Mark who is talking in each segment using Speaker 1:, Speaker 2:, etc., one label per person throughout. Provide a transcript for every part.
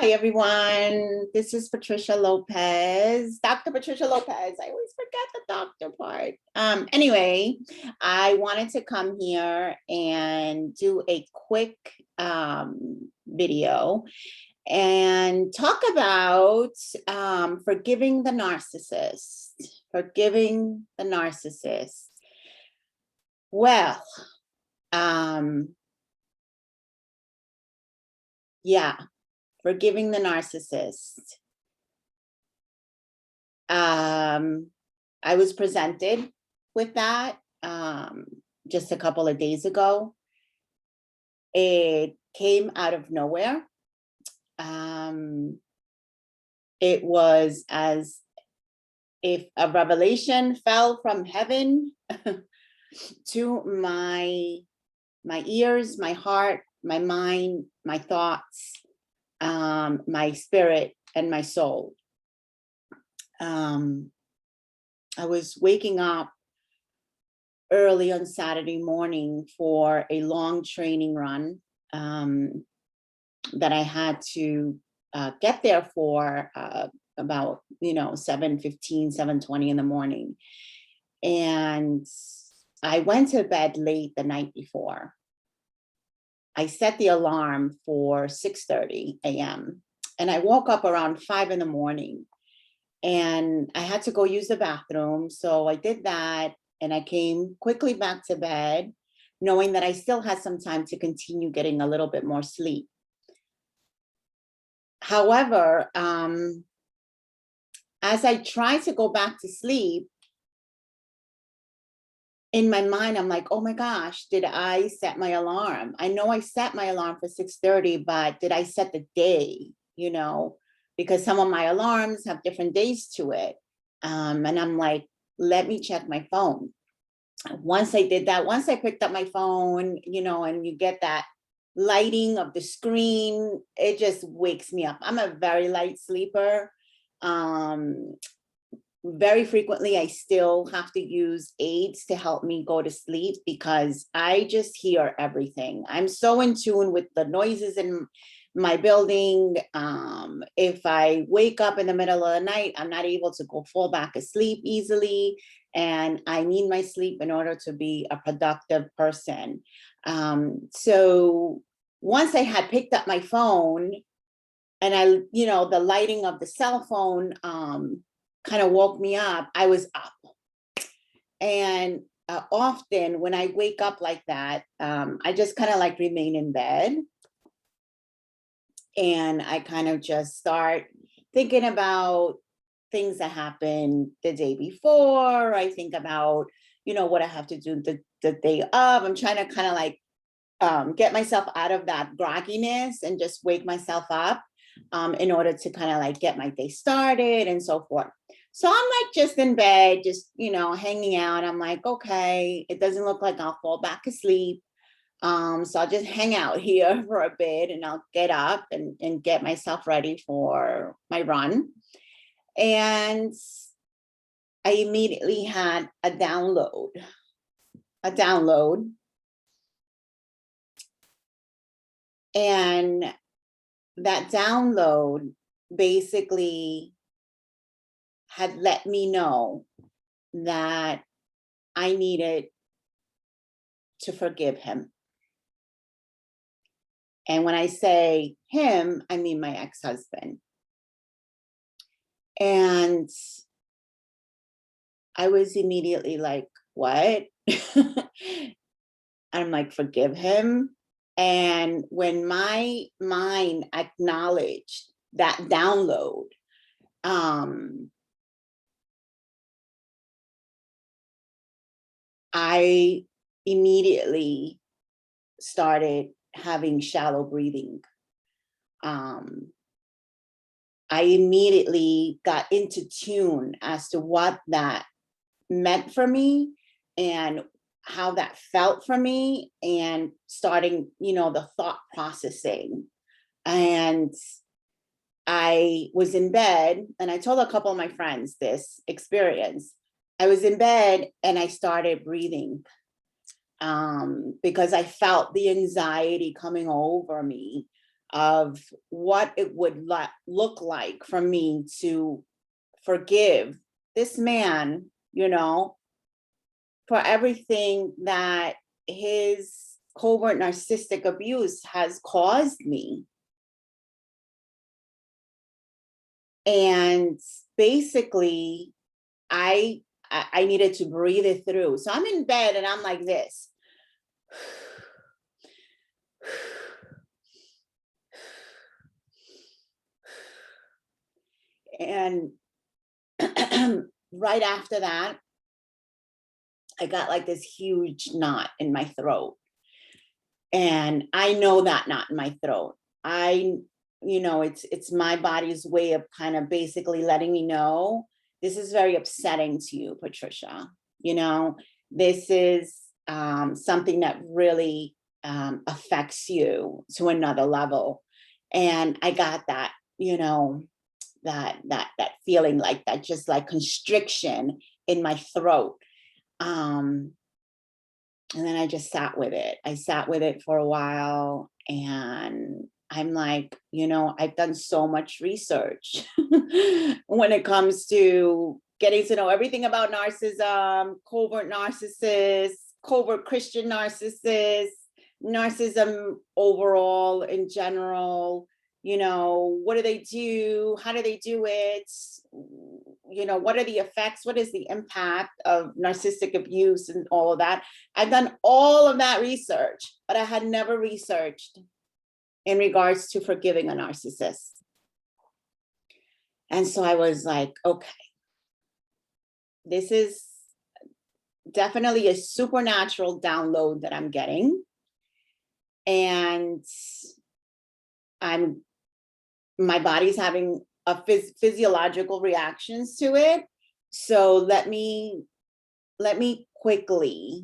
Speaker 1: Hi, everyone. This is Patricia Lopez, Dr. Patricia Lopez. I always forget the doctor part. Anyway, I wanted to come here and do a quick video and talk about forgiving the narcissist. Forgiving the narcissist. Well, yeah. Forgiving the narcissist. I was presented with that just a couple of days ago. It came out of nowhere. It was as if a revelation fell from heaven to my ears, my heart, my mind, my thoughts, my spirit and my soul. I was waking up early on Saturday morning for a long training run that I had to get there for about 7:15, 7:20 in the morning. And I went to bed late the night before. I set the alarm for 6:30 a.m. and I woke up around 5 in the morning and I had to go use the bathroom. So I did that and I came quickly back to bed, knowing that I still had some time to continue getting a little bit more sleep. However, as I tried to go back to sleep, in my mind, I'm like, oh my gosh, did I set my alarm? I know I set my alarm for 6:30, but did I set the day, because some of my alarms have different days to it. And I'm like, let me check my phone. Once I did that, once I picked up my phone, and you get that lighting of the screen, it just wakes me up. I'm a very light sleeper. Very frequently, I still have to use aids to help me go to sleep because I just hear everything. I'm so in tune with the noises in my building. If I wake up in the middle of the night, I'm not able to fall back asleep easily. And I need my sleep in order to be a productive person. So once I had picked up my phone and the lighting of the cell phone, kind of woke me up, I was up. And often when I wake up like that, I just kind of like remain in bed. And I kind of just start thinking about things that happened the day before. I think about, what I have to do the day of. I'm trying to kind of like get myself out of that grogginess and just wake myself up in order to kind of like get my day started and so forth. So I'm like just in bed, just, hanging out. I'm like, okay, it doesn't look like I'll fall back asleep. So I'll just hang out here for a bit and I'll get up and get myself ready for my run. And I immediately had a download. And that download basically had let me know that I needed to forgive him. And when I say him, I mean my ex-husband. And I was immediately like, what? I'm like, forgive him? And when my mind acknowledged that download, I immediately started having shallow breathing. I immediately got into tune as to what that meant for me and how that felt for me, and starting, the thought processing. And I was in bed and I told a couple of my friends this experience. I was in bed and I started breathing because I felt the anxiety coming over me. of what it would look like for me to forgive this man, for everything that his covert narcissistic abuse has caused me. And basically, I needed to breathe it through. So I'm in bed and I'm like this. And right after that, I got like this huge knot in my throat. And I know that knot in my throat. It's my body's way of kind of basically letting me know this is very upsetting to you, Patricia. This is something that really affects you to another level. And I got that, that feeling like that, just like constriction in my throat. And then I just sat with it. I sat with it for a while, and I'm like, I've done so much research when it comes to getting to know everything about narcissism, covert narcissists, covert Christian narcissists, narcissism overall in general. What do they do? How do they do it? What are the effects? What is the impact of narcissistic abuse and all of that? I've done all of that research, but I had never researched in regards to forgiving a narcissist. And so I was like, okay, this is definitely a supernatural download that I'm getting. And my body's having a physiological reactions to it. So let me quickly,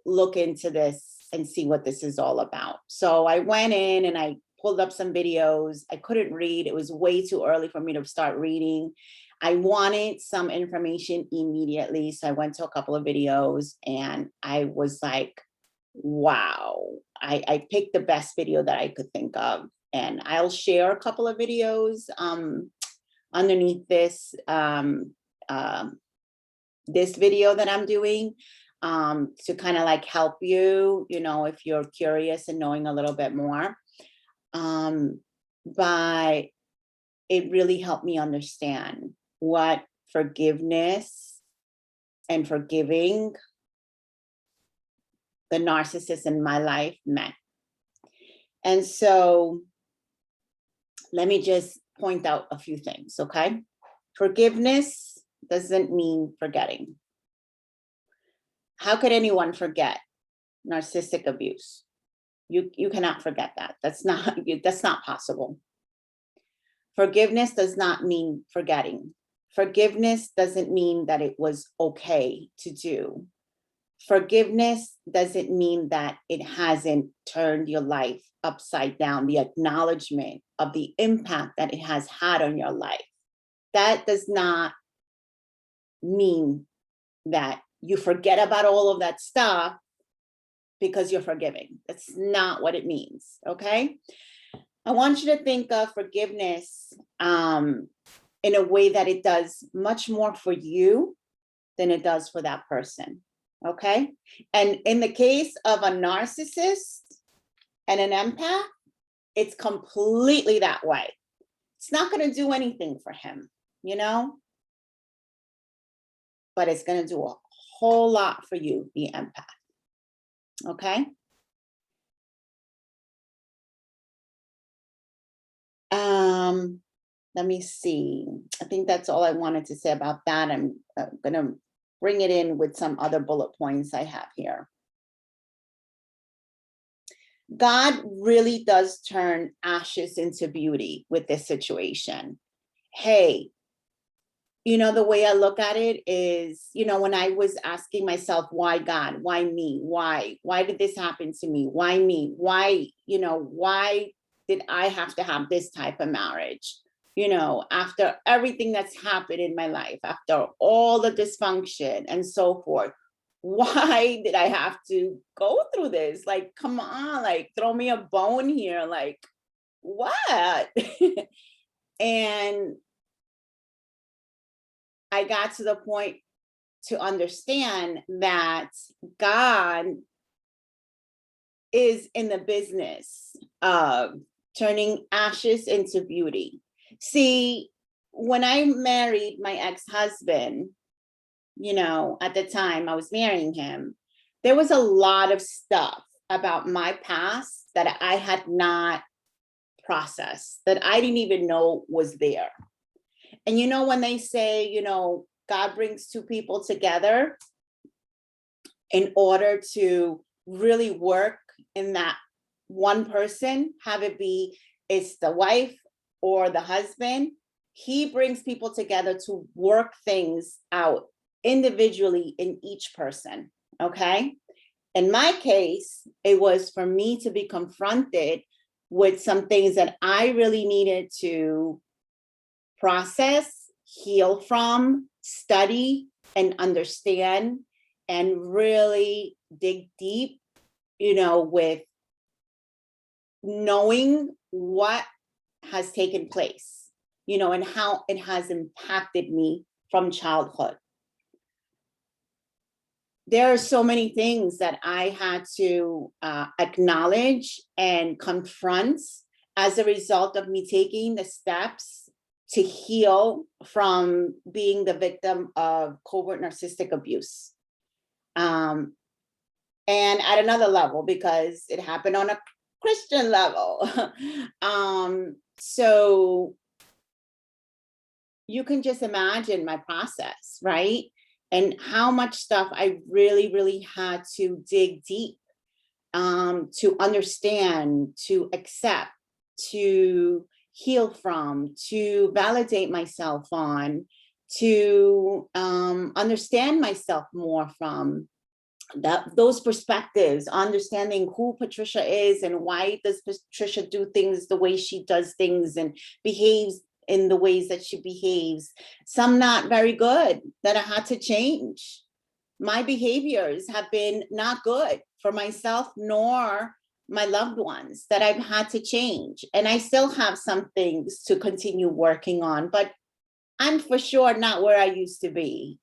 Speaker 1: look into this and see what this is all about. So I went in and I pulled up some videos. I couldn't read. It was way too early for me to start reading. I wanted some information immediately. So I went to a couple of videos and I was like, wow, I picked the best video that I could think of. And I'll share a couple of videos underneath this this video that I'm doing to kind of like help you, if you're curious and knowing a little bit more. But it really helped me understand what forgiveness and forgiving the narcissist in my life meant. And so let me just point out a few things, okay? Forgiveness doesn't mean forgetting. How could anyone forget narcissistic abuse? You cannot forget that. That's not possible. Forgiveness does not mean forgetting. Forgiveness doesn't mean that it was okay to do. Forgiveness doesn't mean that it hasn't turned your life upside down, the acknowledgement of the impact that it has had on your life. That does not mean that you forget about all of that stuff because you're forgiving. That's not what it means, okay? I want you to think of forgiveness in a way that it does much more for you than it does for that person, okay? And in the case of a narcissist and an empath, it's completely that way. It's not going to do anything for him, but it's going to do a whole lot for you, the empath, okay? Let me see. I think that's all I wanted to say about that. I'm going to bring it in with some other bullet points I have here. God really does turn ashes into beauty with this situation. Hey, the way I look at it is, when I was asking myself, why God? Why me? Why did this happen to me? Why me? Why did I have to have this type of marriage? After everything that's happened in my life, after all the dysfunction and so forth, why did I have to go through this? Like, come on, like, throw me a bone here. Like, what? And I got to the point to understand that God is in the business of turning ashes into beauty. See, when I married my ex-husband, at the time I was marrying him, there was a lot of stuff about my past that I had not processed, that I didn't even know was there. And when they say, God brings two people together in order to really work in that one person, have it be it's the wife or the husband, he brings people together to work things out individually in each person, okay? In my case, it was for me to be confronted with some things that I really needed to process, heal from, study, and understand, and really dig deep, with knowing what has taken place, and how it has impacted me from childhood. There are so many things that I had to acknowledge and confront as a result of me taking the steps to heal from being the victim of covert narcissistic abuse. And at another level, because it happened on a Christian level. So you can just imagine my process, right? And how much stuff I really, really had to dig deep to understand, to accept, to heal from, to validate myself on, to understand myself more from. Those perspectives, understanding who Patricia is and why does Patricia do things the way she does things and behaves in the ways that she behaves. Some not very good that I had to change. My behaviors have been not good for myself nor my loved ones that I've had to change. And I still have some things to continue working on, but I'm for sure not where I used to be,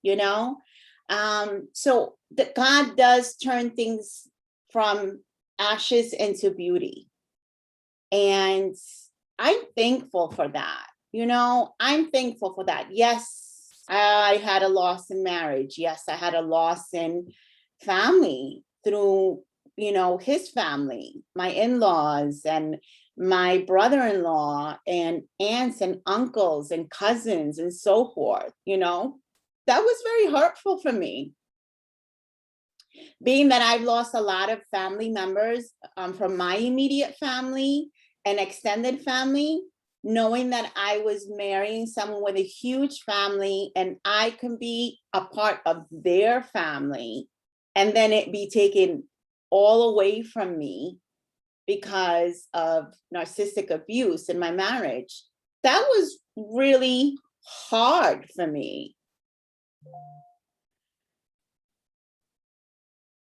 Speaker 1: So that God does turn things from ashes into beauty. And I'm thankful for that. I'm thankful for that. Yes, I had a loss in marriage. Yes, I had a loss in family through, his family, my in-laws and my brother-in-law and aunts and uncles and cousins and so forth, that was very hurtful for me. Being that I've lost a lot of family members from my immediate family and extended family, knowing that I was marrying someone with a huge family and I can be a part of their family and then it be taken all away from me because of narcissistic abuse in my marriage, that was really hard for me.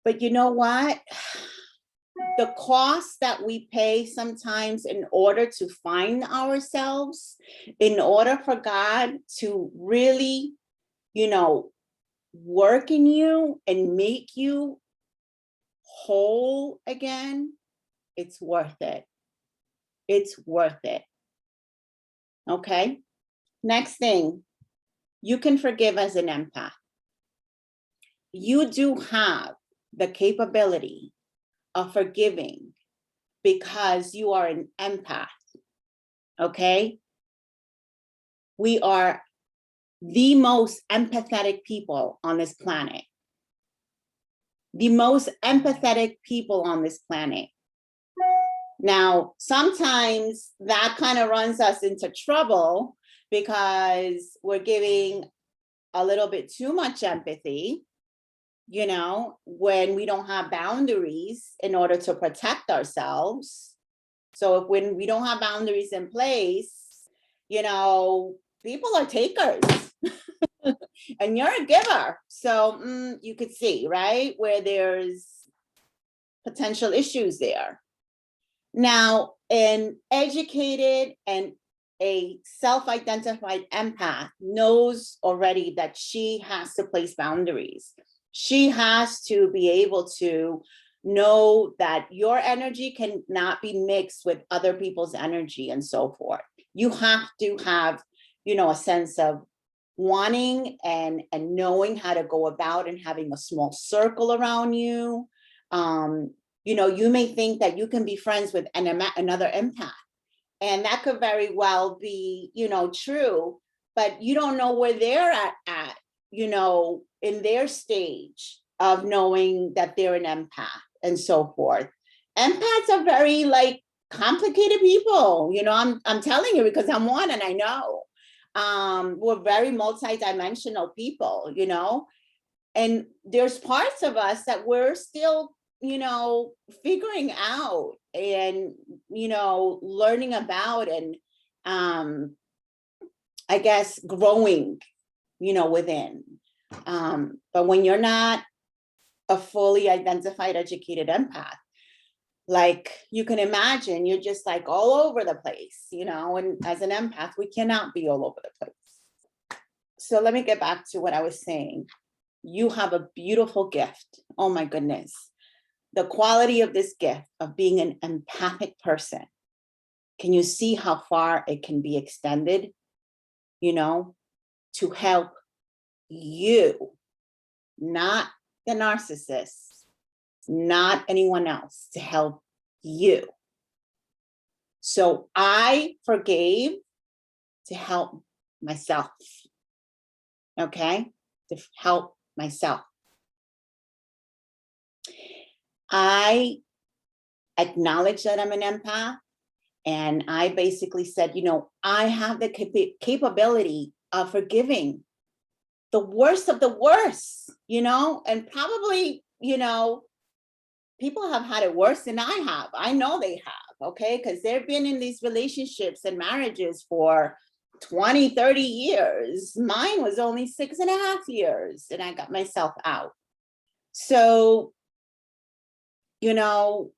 Speaker 1: But you know what? The cost that we pay sometimes in order to find ourselves, in order for God to really, work in you and make you whole again, it's worth it. It's worth it. Okay. Next thing, you can forgive as an empath. You do have the capability of forgiving because you are an empath. Okay. We are the most empathetic people on this planet. The most empathetic people on this planet. Now, sometimes that kind of runs us into trouble because we're giving a little bit too much empathy, when we don't have boundaries in order to protect ourselves. So when we don't have boundaries in place, people are takers and you're a giver. So you could see, right, where there's potential issues there. Now, An educated and a self-identified empath knows already that she has to place boundaries. She has to be able to know that your energy cannot be mixed with other people's energy and so forth. You have to have, a sense of wanting and knowing how to go about and having a small circle around you. You may think that you can be friends with another empath, and that could very well be, true, but you don't know where they're at, in their stage of knowing that they're an empath and so forth. Empaths are very complicated people. I'm telling you because I'm one and I know. We're very multidimensional people, and there's parts of us that we're still, figuring out and, learning about and, I guess, growing, within. But when you're not a fully identified, educated empath, you can imagine, you're just all over the place, and as an empath, we cannot be all over the place. So let me get back to what I was saying. You have a beautiful gift. Oh my goodness. The quality of this gift of being an empathic person. Can you see how far it can be extended, to help you, not the narcissist, not anyone else, to help you. So I forgave to help myself, okay? To help myself. I acknowledge that I'm an empath, and I basically said, I have the capability of forgiving the worst of the worst, and probably, people have had it worse than I have. I know they have, okay? Because they've been in these relationships and marriages for 20, 30 years. Mine was only 6.5 years, and I got myself out. So, I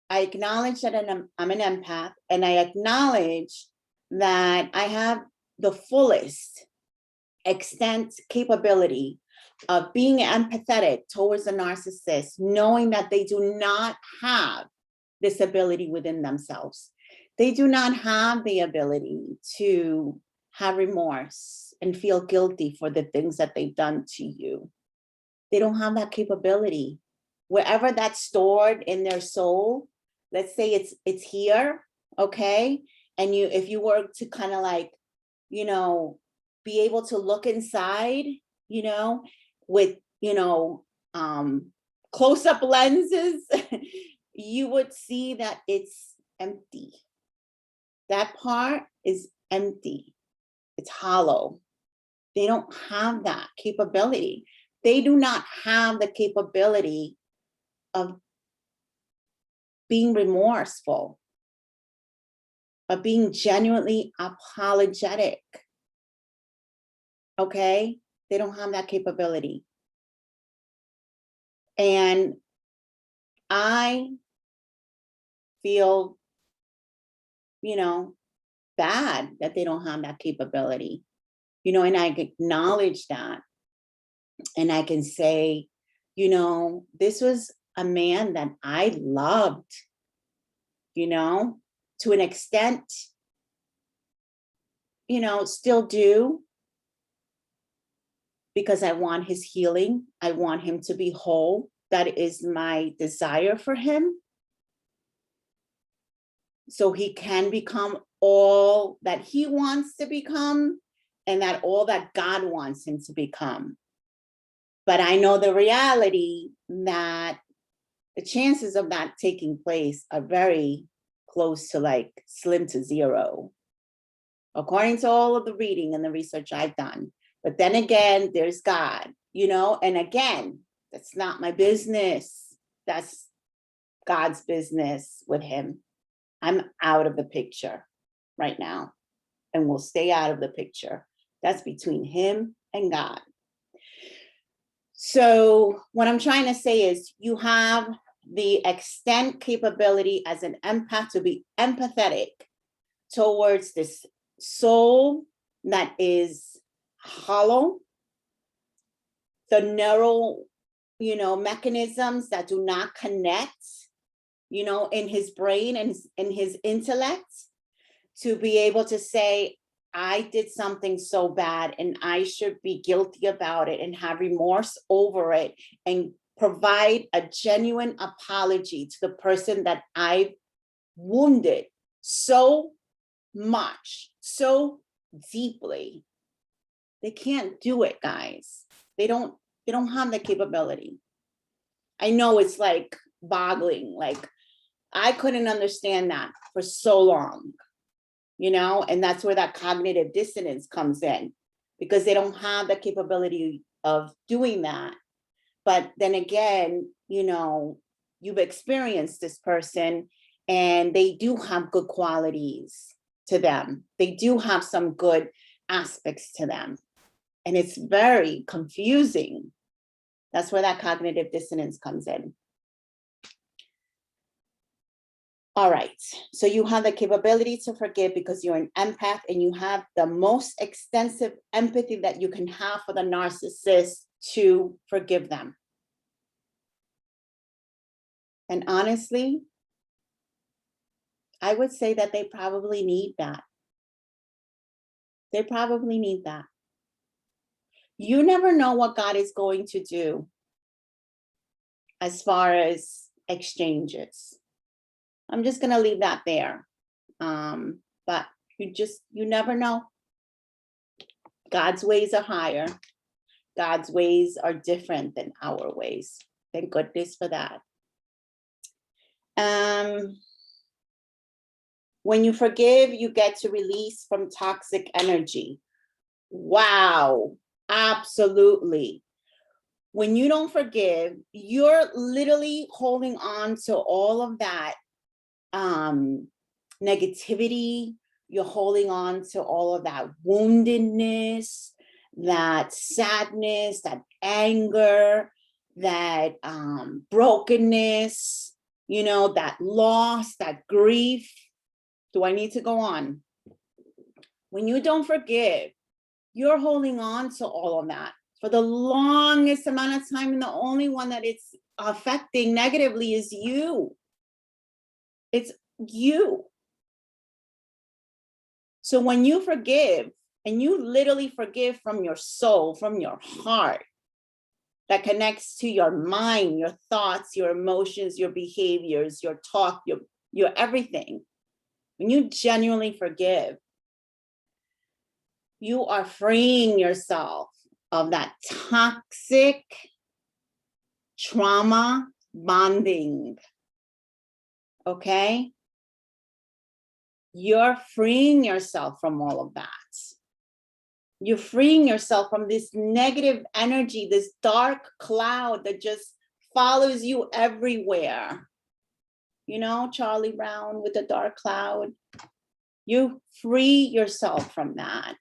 Speaker 1: acknowledge that I'm an empath, and I acknowledge that I have the fullest extent capability of being empathetic towards a narcissist, knowing that they do not have this ability within themselves. They do not have the ability to have remorse and feel guilty for the things that they've done to you. They don't have that capability. Wherever that's stored in their soul, let's say it's here, okay? And if you were to kind of be able to look inside, with, close-up lenses, you would see that it's empty. That part is empty. It's hollow. They don't have that capability. They do not have the capability of being remorseful, of being genuinely apologetic. Okay? They don't have that capability. And I feel, bad that they don't have that capability, and I acknowledge that. And I can say, this was a man that I loved, to an extent, still do, because I want his healing. I want him to be whole. That is my desire for him. So he can become all that he wants to become, and that all that God wants him to become. But I know the reality that the chances of that taking place are very close to slim to zero, according to all of the reading and the research I've done. But then again, there's God, and again, that's not my business. That's God's business with him. I'm out of the picture right now, and will stay out of the picture. That's between him and God. So what I'm trying to say is, you have the extent capability as an empath to be empathetic towards this soul that is hollow, the neural, mechanisms that do not connect, in his brain and in his intellect, to be able to say, I did something so bad and I should be guilty about it and have remorse over it and provide a genuine apology to the person that I've wounded so much, so deeply. They can't do it, guys. They don't have the capability. I know it's like boggling, like I couldn't understand that for so long, and that's where that cognitive dissonance comes in, because they don't have the capability of doing that. But then again, you've experienced this person and they do have good qualities to them. They do have some good aspects to them. And it's very confusing. That's where that cognitive dissonance comes in. All right, so you have the capability to forgive because you're an empath and you have the most extensive empathy that you can have for the narcissist to forgive them. And honestly, I would say that they probably need that. They probably need that. You never know what God is going to do as far as exchanges. I'm just going to leave that there. But you never know. God's ways are higher. God's ways are different than our ways. Thank goodness for that. When you forgive, you get to release from toxic energy. Wow, absolutely. When you don't forgive, you're literally holding on to all of that negativity. You're holding on to all of that woundedness, that sadness, that anger, that brokenness, that loss, that grief. Do I need to go on? When you don't forgive, you're holding on to all of that for the longest amount of time, and the only one that it's affecting negatively is you. It's you. So when you forgive, and you literally forgive from your soul, from your heart, that connects to your mind, your thoughts, your emotions, your behaviors, your talk, your everything. When you genuinely forgive, you are freeing yourself of that toxic trauma bonding. Okay? You're freeing yourself from all of that. You're freeing yourself from this negative energy, this dark cloud that just follows you everywhere. Charlie Brown with the dark cloud. You free yourself from that.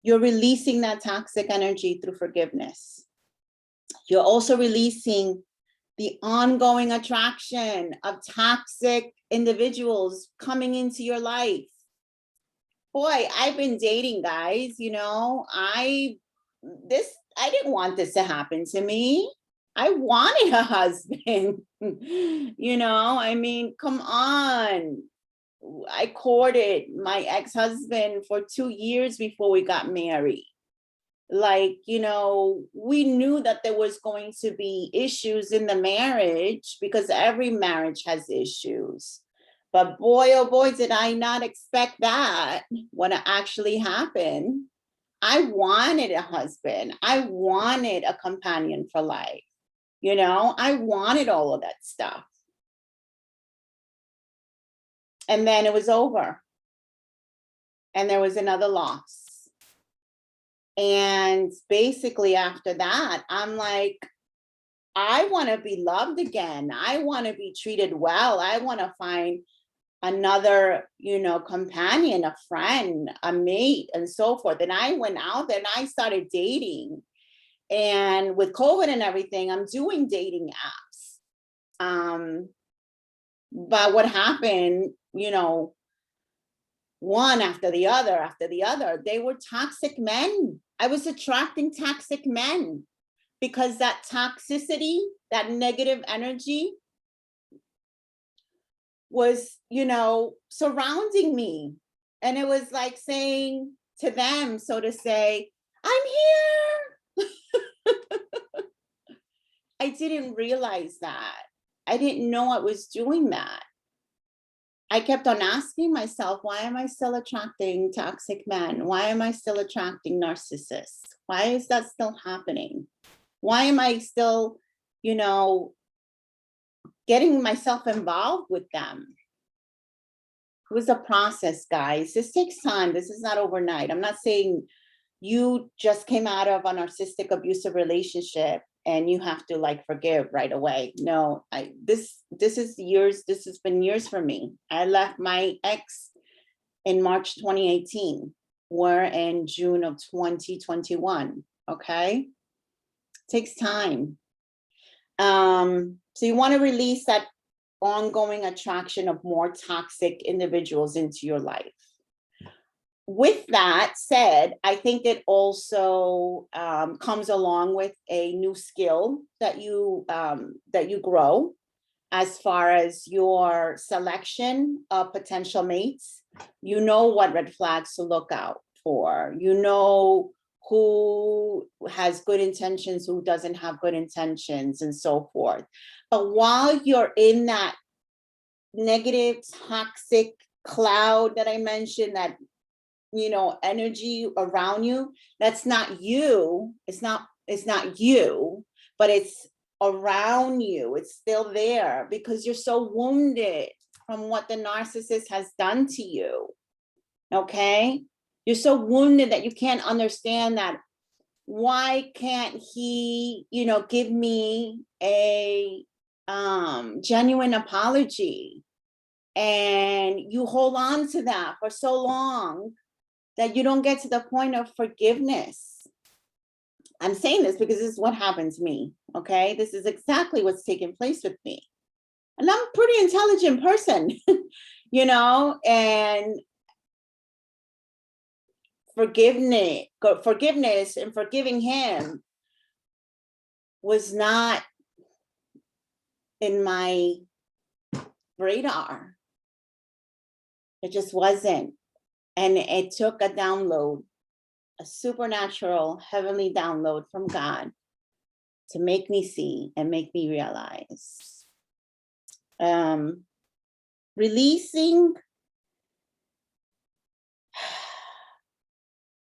Speaker 1: You're releasing that toxic energy through forgiveness. You're also releasing the ongoing attraction of toxic individuals coming into your life. Boy, I've been dating, guys, I didn't want this to happen to me. I wanted a husband, come on. I courted my ex-husband for 2 years before we got married. We knew that there was going to be issues in the marriage because every marriage has issues. But boy, oh boy, did I not expect that when it actually happened. I wanted a husband. I wanted a companion for life. I wanted all of that stuff. And then it was over. And there was another loss. And basically after that, I'm like, I want to be loved again. I want to be treated well. I want to find another, companion, a friend, a mate, and so forth. And I went out there and I started dating. And with COVID and everything, I'm doing dating apps. But what happened, you know, one after the other, they were toxic men. I was attracting toxic men because that toxicity, that negative energy was, you know, surrounding me. And it was like saying to them, so to say, I'm here. I didn't realize that. I didn't know I was doing that. I kept on asking myself, why am I still attracting toxic men? Why am I still attracting narcissists? Why is that still happening? Why am I still, you know, getting myself involved with them? It was a process, guys. This takes time. This is not overnight. I'm not saying you just came out of a narcissistic abusive relationship and you have to like forgive right away. No, this is years. This has been years for me. I left my ex in March 2018. We're in June of 2021. Okay, takes time. So you want to release that ongoing attraction of more toxic individuals into your life. With that said, I think it also comes along with a new skill that you grow as far as your selection of potential mates. You know what red flags to look out for. You know who has good intentions, who doesn't have good intentions, and so forth. But while you're in that negative, toxic cloud that I mentioned, that, you know, energy around you, that's not you. It's not you, but it's around you. It's still there because you're so wounded from what the narcissist has done to you. Okay? You're so wounded that you can't understand that. Why can't he, you know, give me a genuine apology? And you hold on to that for so long that you don't get to the point of forgiveness. I'm saying this because this is what happened to me, okay? This is exactly what's taking place with me. And I'm a pretty intelligent person, you know, and forgiveness and forgiving him was not in my radar. It just wasn't. And it took a download, a supernatural, heavenly download from God to make me see and make me realize. Releasing.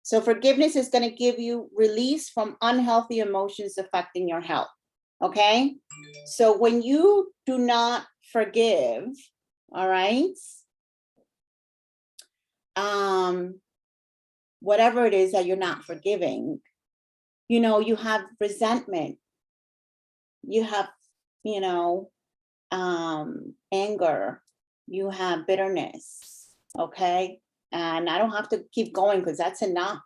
Speaker 1: So forgiveness is going to give you release from unhealthy emotions affecting your health. Okay? So when you do not forgive, all right, whatever it is that you're not forgiving, you know, you have resentment, you have, you know, anger, you have bitterness, okay? And I don't have to keep going because that's enough.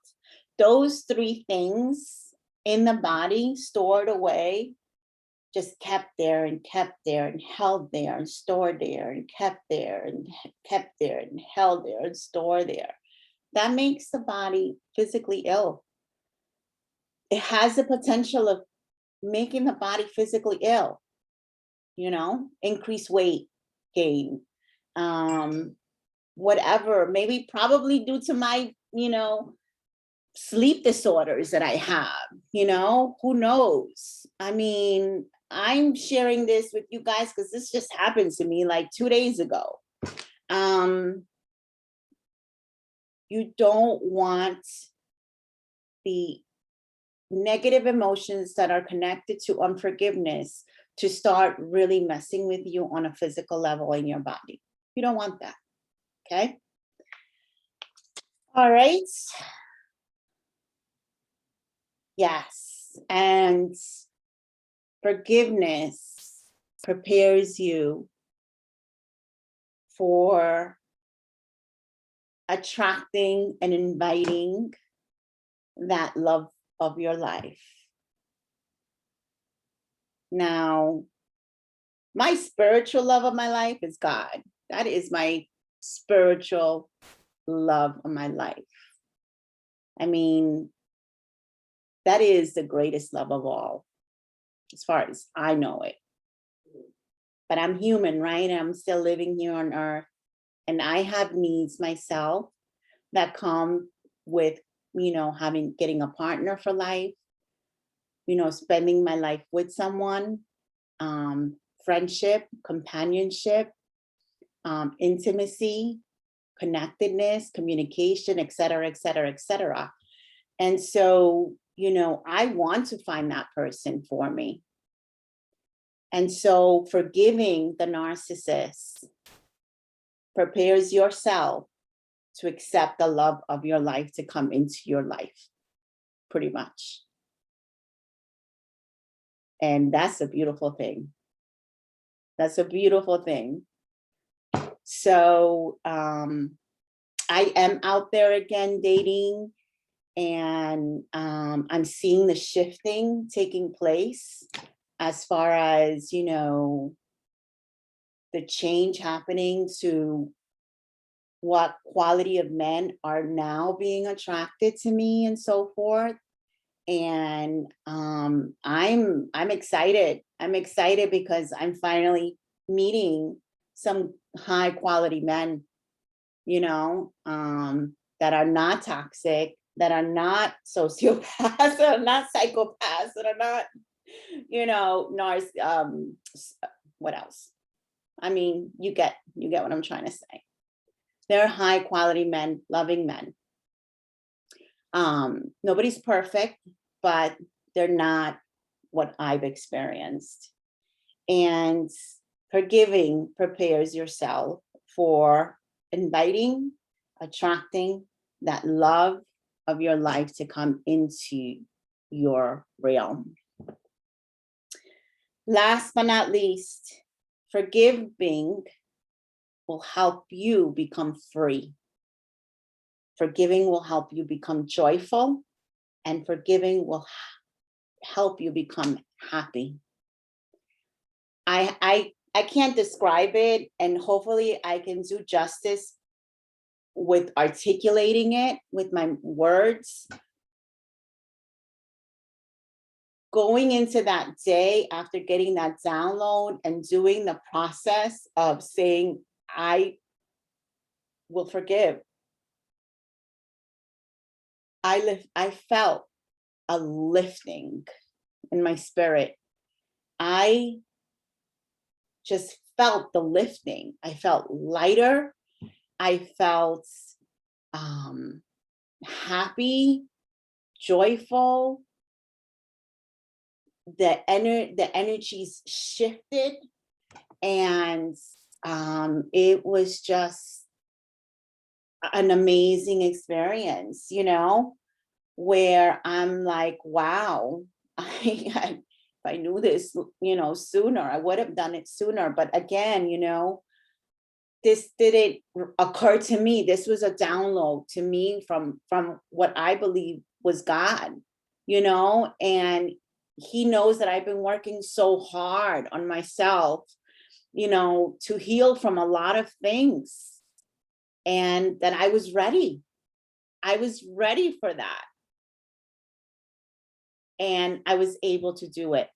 Speaker 1: Those three things in the body stored away, just kept there and held there and stored there and kept there and kept there and held there and stored there. That makes the body physically ill. It has the potential of making the body physically ill, you know, increase weight gain, whatever, maybe probably due to my, you know, sleep disorders that I have, you know, who knows? I mean, I'm sharing this with you guys because this just happened to me like 2 days ago. You don't want the negative emotions that are connected to unforgiveness to start really messing with you on a physical level in your body. You don't want that, okay? All right. Yes, and forgiveness prepares you for attracting and inviting that love of your life. Now, My spiritual love of my life is God. That is my spiritual love of my life. I mean, that is the greatest love of all, as far as I know it. But I'm human, right? I'm still living here on earth. And I have needs myself that come with, getting a partner for life, spending my life with someone, friendship, companionship, intimacy, connectedness, communication, et cetera, et cetera, et cetera. And so, I want to find that person for me. And so forgiving the narcissist prepares yourself to accept the love of your life to come into your life, pretty much. And that's a beautiful thing. That's a beautiful thing. So I am out there again dating, and I'm seeing the shifting taking place as far as, the change happening to what quality of men are now being attracted to me and so forth. And I'm excited. I'm excited because I'm finally meeting some high quality men, that are not toxic, that are not sociopaths, that are not psychopaths, that are not, what else? I mean, you get what I'm trying to say. They're high quality men, loving men. Nobody's perfect, but they're not what I've experienced. And forgiving prepares yourself for inviting, attracting that love of your life to come into your realm. Last but not least, forgiving will help you become free. Forgiving will help you become joyful, and forgiving will help you become happy. I can't describe it, and hopefully I can do justice with articulating it with my words. Going into that day after getting that download and doing the process of saying, I will forgive. I felt a lifting in my spirit. I just felt the lifting. I felt lighter. I felt happy, joyful. The energies shifted, and it was just an amazing experience, where I'm like, wow, if I knew this, sooner, I would have done it sooner. But again, this didn't occur to me. This was a download to me from what I believe was God, and he knows that I've been working so hard on myself, to heal from a lot of things, and that I was ready. I was ready for that. And I was able to do it.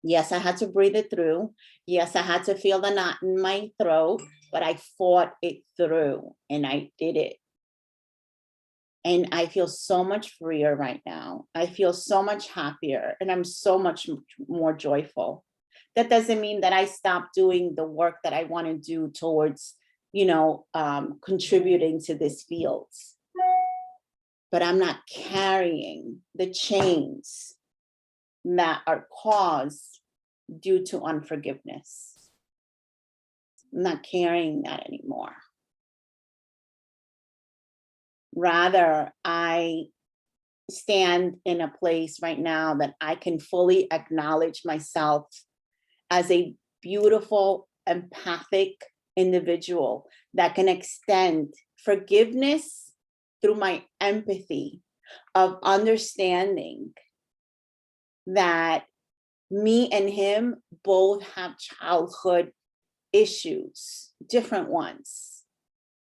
Speaker 1: Yes, I had to breathe it through. Yes, I had to feel the knot in my throat, but I fought it through and I did it. And I feel so much freer right now. I feel so much happier, and I'm so much more joyful. That doesn't mean that I stop doing the work that I want to do towards, contributing to this field. But I'm not carrying the chains that are caused due to unforgiveness. I'm not carrying that anymore. Rather, I stand in a place right now that I can fully acknowledge myself as a beautiful, empathic individual that can extend forgiveness through my empathy of understanding that me and him both have childhood issues, different ones.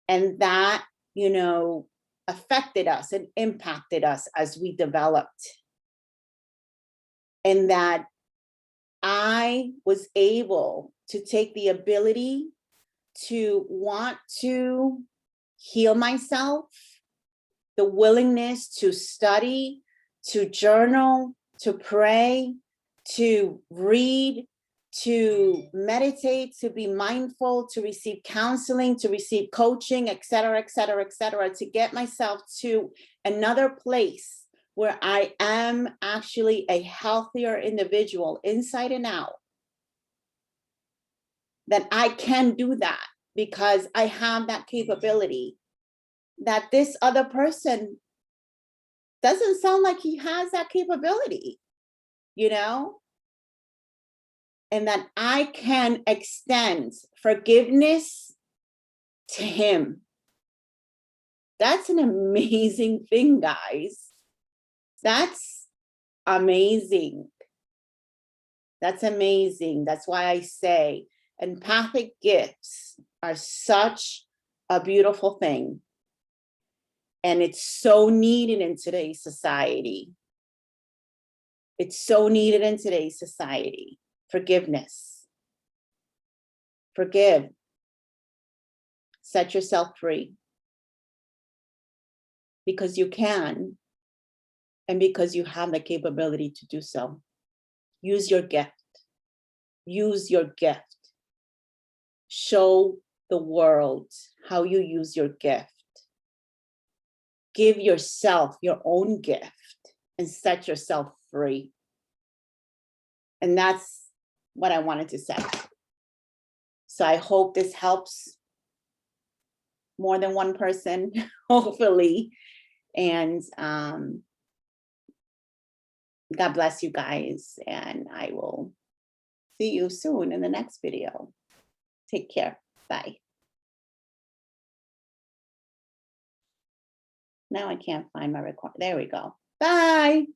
Speaker 1: And that, you know, affected us and impacted us as we developed. And that I was able to take the ability to want to heal myself, the willingness to study, to journal, to pray, to read, to meditate, to be mindful, to receive counseling, to receive coaching, et cetera, et cetera, et cetera, to get myself to another place where I am actually a healthier individual inside and out. That I can do that because I have that capability. That this other person doesn't sound like he has that capability, you know? And that I can extend forgiveness to him. That's an amazing thing, guys. That's amazing. That's amazing. That's why I say empathic gifts are such a beautiful thing. And it's so needed in today's society. It's so needed in today's society. Forgiveness. Forgive. Set yourself free. Because you can, and because you have the capability to do so. Use your gift. Use your gift. Show the world how you use your gift. Give yourself your own gift and set yourself free. And that's what I wanted to say. So I hope this helps more than one person, hopefully. And God bless you guys. And I will see you soon in the next video. Take care. Bye. Now I can't find my record. There we go. Bye.